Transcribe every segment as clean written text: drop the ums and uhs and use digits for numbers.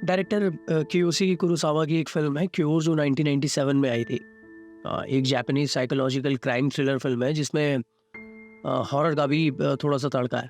Director Kiyoshi Kurosawa की एक film है क्योर जो 1997 में आई थी। एक Japanese psychological crime thriller film है जिसमें हॉरर का भी थोड़ा-सा तड़का है।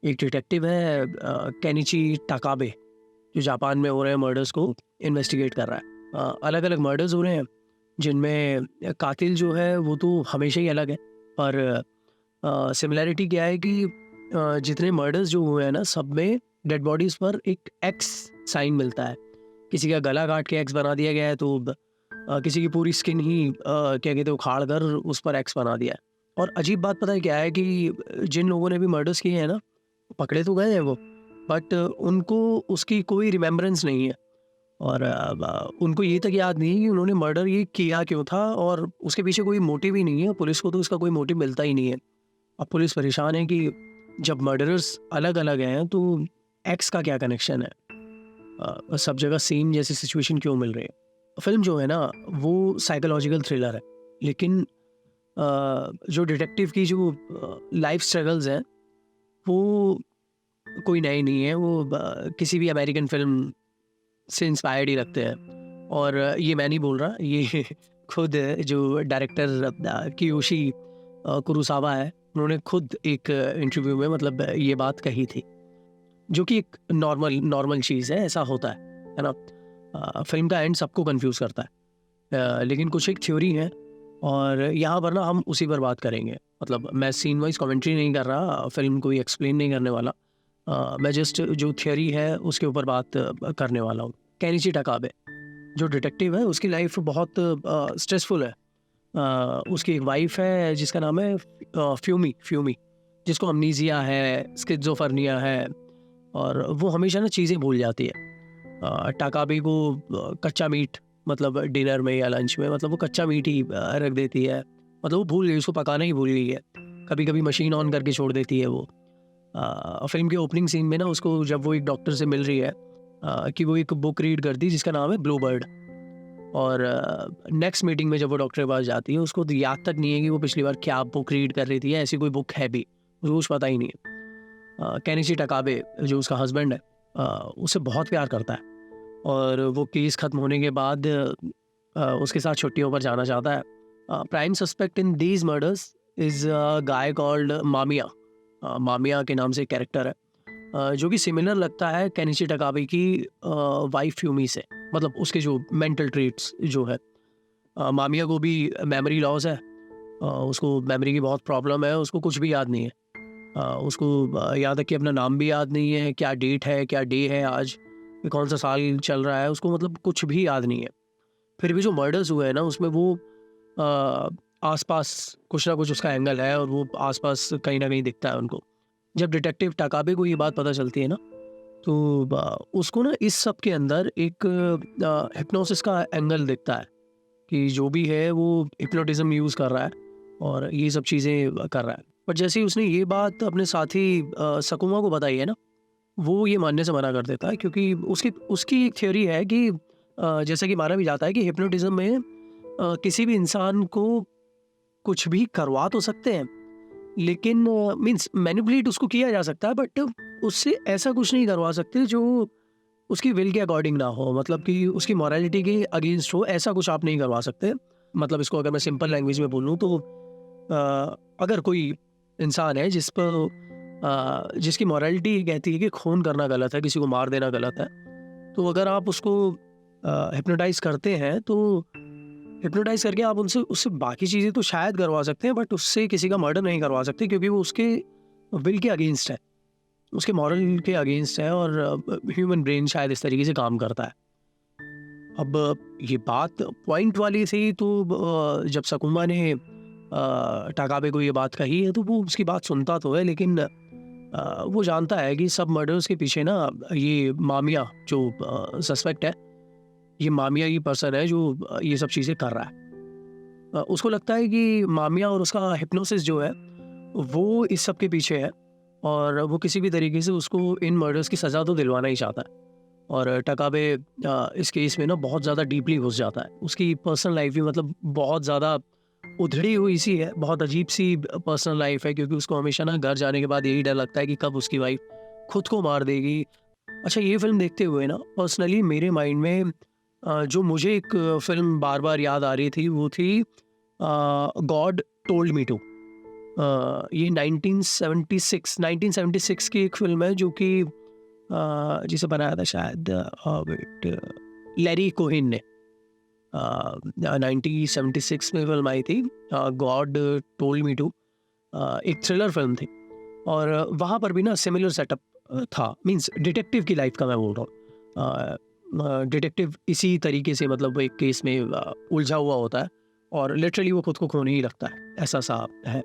एक डिटेक्टिव है केनिची टाकाबे जो जापान में हो रहे मर्डर्स को इन्वेस्टिगेट कर रहा है। अलग-अलग मर्डर्स हो रहे हैं जिनमें कातिल जो है वो तो हमेशा ही अलग है, पर सिमिलैरिटी क्या है कि जितने मर्डर्स जो हुए हैं ना सब में डेड बॉडीज़ पर एक एक्स साइन मिलता है। किसी का गला काट के एक्स बना दिया गया है तो किसी की पूरी स्किन ही क्या कहते हैं उखाड़ कर उस पर एक्स बना दिया है। और अजीब बात पता है क्या है कि जिन लोगों ने भी मर्डर्स किए हैं ना, पकड़े तो गए हैं वो, बट उनको उसकी कोई रिमेम्बरेंस नहीं है। और उनको ये तक याद नहीं है कि उन्होंने मर्डर ये किया क्यों था और उसके पीछे कोई मोटिव ही नहीं है। पुलिस को तो उसका कोई मोटिव मिलता ही नहीं है। अब पुलिस परेशान है कि जब मर्डरर्स अलग-अलग हैं तो एक्स का क्या कनेक्शन है? सब जगह सेम जैसी सिचुएशन क्यों मिल रही है? फ़िल्म जो है ना वो साइकोलॉजिकल थ्रिलर है, लेकिन जो डिटेक्टिव की जो लाइफ स्ट्रगल्स हैं वो कोई नए नहीं है। वो किसी भी अमेरिकन फ़िल्म से इंस्पायर्ड ही लगते हैं। और ये मैं नहीं बोल रहा, ये खुद जो डायरेक्टर कियोशी कुरोसावा है, उन्होंने खुद एक इंटरव्यू में मतलब ये बात कही थी, जो कि एक नॉर्मल नॉर्मल चीज़ है, ऐसा होता है ना? फ़िल्म का एंड सबको कन्फ्यूज़ करता है। लेकिन कुछ एक थ्योरी है और यहाँ पर ना हम उसी पर बात करेंगे। मतलब मैं सीन वाइज़ कमेंट्री नहीं कर रहा, फ़िल्म को एक्सप्लेन नहीं करने वाला। मैं जस्ट जो थ्योरी है उसके ऊपर बात करने वाला हूँ। केनिची टाकाबे जो डिटेक्टिव है उसकी लाइफ बहुत स्ट्रेसफुल है। उसकी एक वाइफ है जिसका नाम है फ्यूमी फ्यूमी, जिसको अमनीसिया है, स्किज़ोफ्रेनिया है और वो हमेशा ना चीज़ें भूल जाती है। टाकाबे को कच्चा मीट मतलब डिनर में या लंच में मतलब वो कच्चा मीट ही रख देती है। मतलब वो भूल गई, उसको पकाना ही भूल गई है। कभी-कभी मशीन ऑन करके छोड़ देती है वो। फ़िल्म के ओपनिंग सीन में ना उसको जब वो एक डॉक्टर से मिल रही है कि वो एक बुक रीड करती है जिसका नाम है ब्लू बर्ड। और नेक्स्ट मीटिंग में जब वो डॉक्टर के पास जाती है उसको तो याद तक नहीं है कि वो पिछली बार क्या बुक रीड कर रही थी या ऐसी कोई बुक है भी, उसको कुछ पता ही नहीं है। केनिची टाकाबे जो उसका हस्बैंड है उससे बहुत प्यार करता है और वो केस ख़त्म होने के बाद उसके साथ छुट्टियों पर जाना चाहता है। Prime suspect in these murders is a guy called Mamiya. Mamiya के नाम से एक कैरेक्टर है जो कि सिमिलर लगता है केनिची टाकाबे की वाइफ फ्यूमी से। मतलब उसके जो मेंटल ट्रेट्स जो है, मामिया को भी मेमोरी लॉस है। उसको मेमोरी की बहुत प्रॉब्लम है, उसको कुछ भी याद नहीं है। उसको यहाँ तक कि अपना नाम भी याद नहीं है, क्या डेट है, क्या डे है आज, ये कौन-सा साल चल रहा है, उसको मतलब कुछ भी याद नहीं है। फिर भी जो मर्डर्स हुए हैं ना उसमें वो अ, आस-पास कुछ ना कुछ उसका एंगल है और वो आस-पास कहीं न कहीं दिखता है उनको। जब डिटेक्टिव टाकाबे को ये बात पता चलती है ना, तो उसको ना इस सब के अंदर एक हिप्नोसिस का एंगल दिखता है कि जो भी है वो हिप्नोटिज्म यूज़ कर रहा है और ये सब चीज़ें कर रहा है। पर जैसे ही उसने ये बात अपने साथी सकुमा को बताई है ना, वो ये मानने से मना कर देता है क्योंकि उसकी उसकी एक थ्योरी है कि जैसा कि माना भी जाता है कि हिप्नोटिज्म में किसी भी इंसान को कुछ भी करवा तो सकते हैं, लेकिन मीन्स मैनिपुलेट उसको किया जा सकता है, बट उससे ऐसा कुछ नहीं करवा सकते जो उसकी विल के अकॉर्डिंग ना हो, मतलब कि उसकी मोरालिटी के अगेंस्ट हो, ऐसा कुछ आप नहीं करवा सकते। मतलब इसको अगर मैं सिंपल लैंग्वेज में बोलूँ तो अगर कोई इंसान है जिसकी मोरालिटी कहती है कि खून करना गलत है, किसी को मार देना गलत है, तो अगर आप उसको हिप्नोटाइज़ करते हैं तो हिप्नोटाइज़ करके आप उनसे उससे बाकी चीज़ें तो शायद करवा सकते हैं, बट उससे किसी का मर्डर नहीं करवा सकते क्योंकि वो उसके विल के अगेंस्ट है, उसके मॉरल के अगेंस्ट है और ह्यूमन ब्रेन शायद इस तरीके से काम करता है। अब ये बात पॉइंट वाली थी तो जब सकुमा ने टाकाबे को ये बात कही है तो वो उसकी बात सुनता तो है, लेकिन वो जानता है कि सब मर्डर्स के पीछे ना ये मामिया जो सस्पेक्ट है, ये मामिया ही पर्सन है जो ये सब चीज़ें कर रहा है। उसको लगता है कि मामिया और उसका हिप्नोसिस जो है वो इस सब के पीछे है और वो किसी भी तरीके से उसको इन मर्डर्स की सज़ा तो दिलवाना ही चाहता है। और टकाबे इस केस में ना बहुत ज़्यादा डीपली घुस जाता है। उसकी पर्सनल लाइफ भी मतलब बहुत ज़्यादा उधड़ी हुई सी है, बहुत अजीब-सी पर्सनल लाइफ है क्योंकि उसको हमेशा ना घर जाने के बाद यही डर लगता है कि कब उसकी वाइफ़ खुद को मार देगी। अच्छा, ये फ़िल्म देखते हुए ना पर्सनली मेरे माइंड में जो मुझे एक फ़िल्म बार-बार याद आ रही थी वो थी गॉड टोल्ड मी टू। ये 1976 की एक फ़िल्म है जो कि जिसे बनाया था शायद वेट लैरी कोहेन ने। 1976 में फ़िल्म आई थी गॉड टोल्ड मी टू। एक थ्रिलर फ़िल्म थी और वहाँ पर भी ना सिमिलर सेटअप था, मीन्स डिटेक्टिव की लाइफ का मैं बोल रहा हूँ। डिटेक्टिव इसी तरीके से मतलब वो एक केस में उलझा हुआ होता है और लिटरली वो खुद को खोने ही लगता है, ऐसा सा है।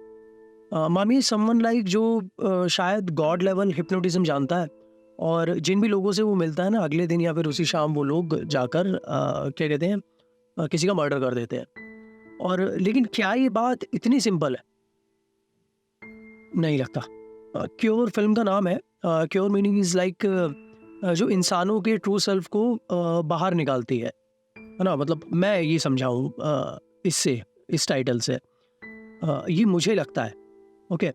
मामी समवन लाइक जो शायद गॉड लेवल हिप्नोटिज्म जानता है और जिन भी लोगों से वो मिलता है ना अगले दिन या फिर उसी शाम वो लोग जाकर क्या कहते हैं किसी का मर्डर कर देते हैं। और लेकिन क्या ये बात इतनी सिंपल है? नहीं लगता। क्योर फिल्म का नाम है। क्योर मीनिंग इज़ लाइक जो इंसानों के ट्रू सेल्फ को बाहर निकालती है ना? मतलब मैं ये समझा हूँ इससे, इस टाइटल से। ये मुझे लगता है, ओके।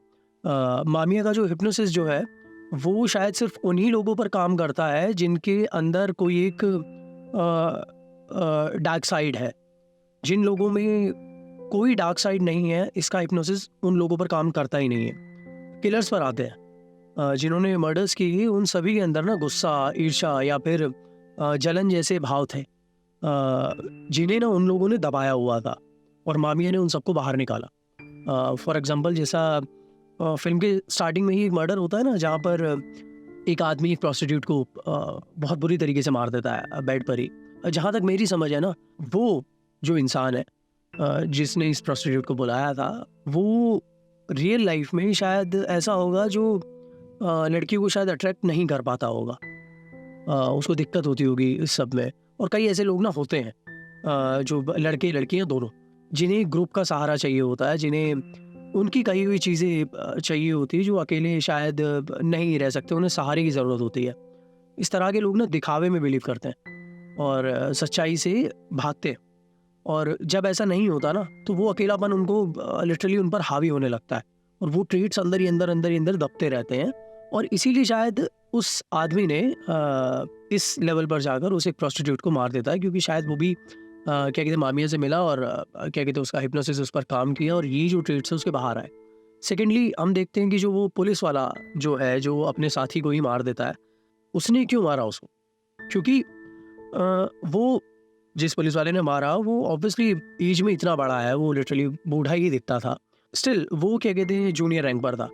मामिया का जो हिप्नोसिस जो है, वो शायद सिर्फ़ उन्हीं लोगों पर काम करता है जिनके अंदर कोई एक डार्क साइड है। जिन लोगों में कोई डार्क साइड नहीं है, इसका हिप्नोसिस उन लोगों पर काम करता ही नहीं है। किलर्स पर आते हैं। जिन्होंने मर्डर्स किए उन सभी के अंदर ना गुस्सा, ईर्ष्या या फिर जलन जैसे भाव थे जिन्हें ना उन लोगों ने दबाया हुआ था और मामिया ने उन सबको बाहर निकाला। फॉर एग्जांपल जैसा फ़िल्म के स्टार्टिंग में ही एक मर्डर होता है ना जहाँ पर एक आदमी एक प्रोस्टिट्यूट को बहुत बुरी तरीके से मार देता है बेड पर ही। जहाँ तक मेरी समझ है ना, वो जो इंसान है जिसने इस प्रोस्टिट्यूट को बुलाया था, वो रियल लाइफ में शायद ऐसा होगा जो लड़की को शायद अट्रैक्ट नहीं कर पाता होगा। उसको दिक्कत होती होगी इस सब में। और कई ऐसे लोग ना होते हैं जो लड़के लड़कियां दोनों, जिन्हें ग्रुप का सहारा चाहिए होता है, जिन्हें उनकी कही हुई चीज़ें चाहिए होती है, जो अकेले शायद नहीं रह सकते, उन्हें सहारे की ज़रूरत होती है। इस तरह के लोग ना दिखावे में बिलीव करते हैं और सच्चाई से भागते हैं। और जब ऐसा नहीं होता ना तो वो अकेलापन उनको लिटरली उन पर हावी होने लगता है और वो ट्रीट्स अंदर ही अंदर अंदर ही अंदर दबते रहते हैं। और इसीलिए शायद उस आदमी ने इस लेवल पर जाकर उस एक प्रोस्टिट्यूट को मार देता है, क्योंकि शायद वो भी क्या कहते हैं मामिया से मिला और क्या कहते हैं उसका हिप्नोसिस उस पर काम किया और ये जो ट्रीट्स है उसके बाहर आए। सेकेंडली हम देखते हैं कि जो वो पुलिस वाला जो है, जो अपने साथी को ही मार देता है, उसने क्यों मारा उसको? क्योंकि वो जिस पुलिस वाले ने मारा वो ऑब्वियसली एज में इतना बड़ा है, वो लिटरली बूढ़ा ही दिखता था। स्टिल वो क्या कहते हैं जूनियर रैंक पर था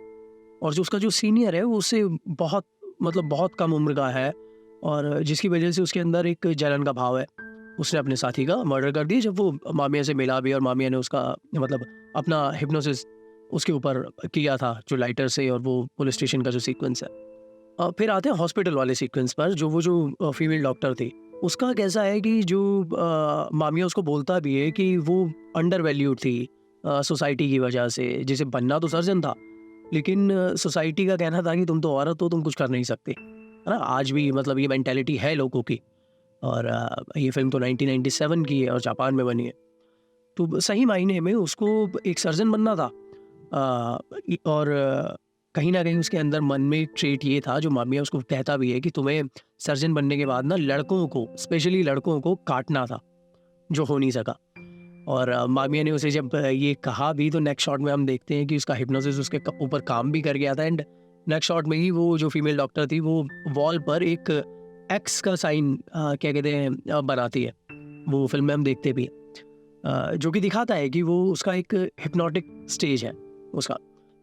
और जो उसका जो सीनियर है वो उससे बहुत मतलब बहुत कम उम्र का है और जिसकी वजह से उसके अंदर एक जलन का भाव है। उसने अपने साथी का मर्डर कर दिया जब वो मामिया से मिला भी और मामिया ने उसका मतलब अपना हिप्नोसिस उसके ऊपर किया था जो लाइटर से, और वो पुलिस स्टेशन का जो सीक्वेंस है। फिर आते हैं हॉस्पिटल वाले सीक्वेंस पर, जो वो जो फीमेल डॉक्टर थी उसका कैसा है कि जो मामिया उसको बोलता भी है कि वो अंडर वैल्यूड थी सोसाइटी की वजह से, जिसे बनना तो सर्जन था लेकिन सोसाइटी का कहना था कि तुम तो औरत हो, तुम कुछ कर नहीं सकते, है ना? आज भी मतलब ये मेंटेलिटी है लोगों की। और ये फिल्म तो 1997 की है और जापान में बनी है, तो सही मायने में उसको एक सर्जन बनना था। और कहीं ना कहीं उसके अंदर मन में एक ट्रेट ये था जो मामिया उसको कहता भी है कि तुम्हें सर्जन बनने के बाद ना लड़कों को, स्पेशली लड़कों को काटना था, जो हो नहीं सका। और मामिया ने उसे जब ये कहा भी तो नेक्स्ट शॉट में हम देखते हैं कि उसका हिप्नोसिस उसके ऊपर काम भी कर गया था एंड नेक्स्ट शॉट में ही वो जो फीमेल डॉक्टर थी वो वॉल पर एक एक्स का साइन क्या कहते हैं बनाती है। वो फिल्म में हम देखते भी हैं जो कि दिखाता है कि वो उसका एक हिप्नोटिक स्टेज है उसका।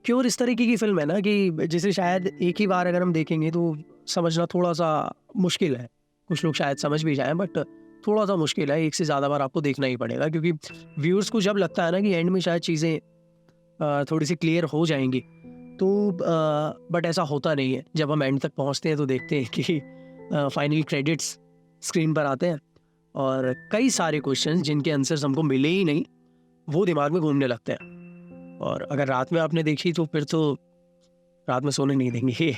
क्योर इस तरीके की फिल्म है ना कि जिसे शायद एक ही बार अगर हम देखेंगे तो समझना थोड़ा सा मुश्किल है। कुछ लोग शायद समझ भी जाएं बट थोड़ा सा मुश्किल है, एक से ज़्यादा बार आपको देखना ही पड़ेगा, क्योंकि व्यूअर्स को जब लगता है ना कि एंड में शायद चीज़ें थोड़ी सी क्लियर हो जाएंगी तो बट ऐसा होता नहीं है। जब हम एंड तक पहुंचते हैं तो देखते हैं कि फाइनल क्रेडिट्स स्क्रीन पर आते हैं और कई सारे क्वेश्चंस जिनके आंसर्स हमको मिले ही नहीं वो दिमाग में घूमने लगते हैं। और अगर रात में आपने देखी तो फिर तो रात में सोने नहीं देंगे।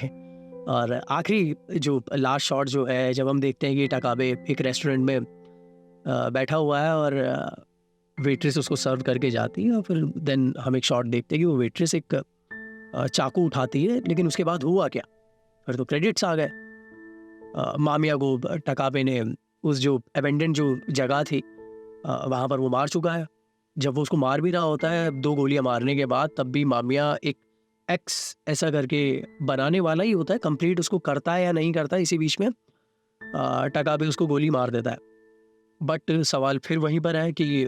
और आखिरी जो लास्ट शॉट जो है, जब हम देखते हैं कि टकाबे एक रेस्टोरेंट में बैठा हुआ है और वेट्रेस उसको सर्व करके जाती है और फिर देन हम एक शॉट देखते हैं कि वो वेट्रेस एक चाकू उठाती है, लेकिन उसके बाद हुआ क्या? फिर तो क्रेडिट्स आ गए। मामिया को टकाबे ने उस जो अबेंडेंट जो जगह थी वहाँ पर वो मार चुका है। जब वो उसको मार भी रहा होता है 2 गोलियाँ मारने के बाद, तब भी मामिया एक एक्स ऐसा करके बनाने वाला ही होता है, कंप्लीट उसको करता है या नहीं करता है, इसी बीच में टकाबे उसको गोली मार देता है। बट सवाल फिर वहीं पर है कि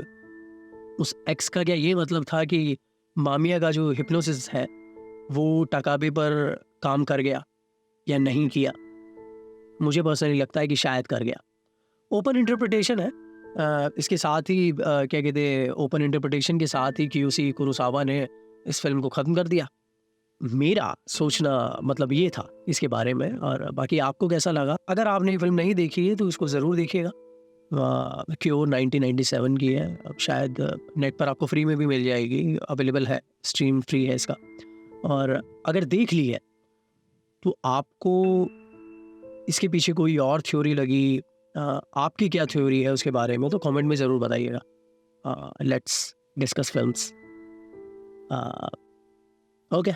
उस एक्स का क्या ये मतलब था कि मामिया का जो हिप्नोसिस है वो टकाबे पर काम कर गया या नहीं किया? मुझे पर्सनली लगता है कि शायद कर गया। ओपन इंटरप्रिटेशन है। इसके साथ ही क्या कहते हैं, ओपन इंटरप्रिटेशन के साथ ही कियोशी कुरोसावा ने इस फिल्म को ख़त्म कर दिया। मेरा सोचना मतलब ये था इसके बारे में। और बाकी आपको कैसा लगा? अगर आपने ये फिल्म नहीं देखी है तो इसको ज़रूर देखिएगा। क्योर 1997 की है। अब शायद नेट पर आपको फ्री में भी मिल जाएगी, अवेलेबल है, स्ट्रीम फ्री है इसका। और अगर देख ली है तो आपको इसके पीछे कोई और थ्योरी लगी, आपकी क्या थ्योरी है उसके बारे में, तो कमेंट में ज़रूर बताइएगा। Let's discuss films. ओके।